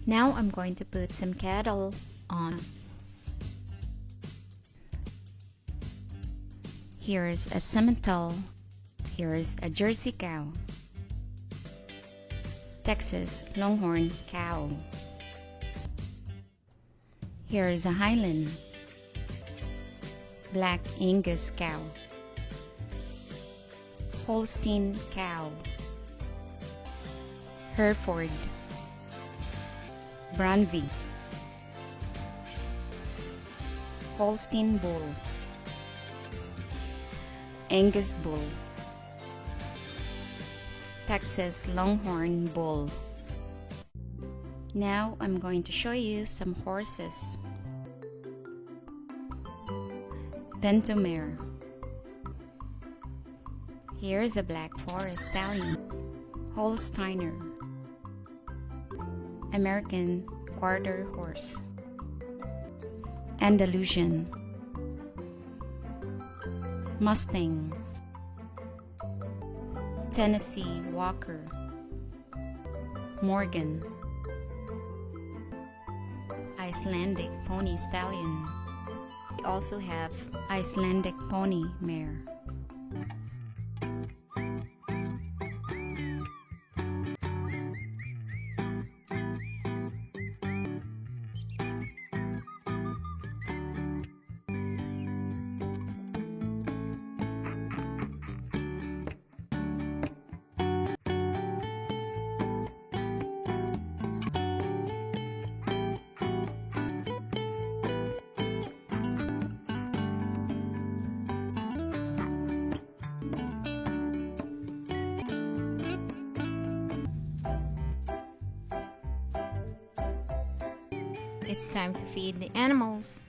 Now I'm going to put some cattle on. Here's a Simmental. Here's a Jersey cow. Texas Longhorn cow. Here's a Highland. Black Angus cow. Holstein cow. Hereford. Branby. Holstein bull. Angus bull. Texas Longhorn bull. Now I'm going to show you some horses. Pinto mare. Here's a Black Forest stallion. Holsteiner. American quarter horse. Andalusian. Mustang. Tennessee Walker. Morgan. Icelandic pony stallion. We also have Icelandic pony mare. It's time to feed the animals.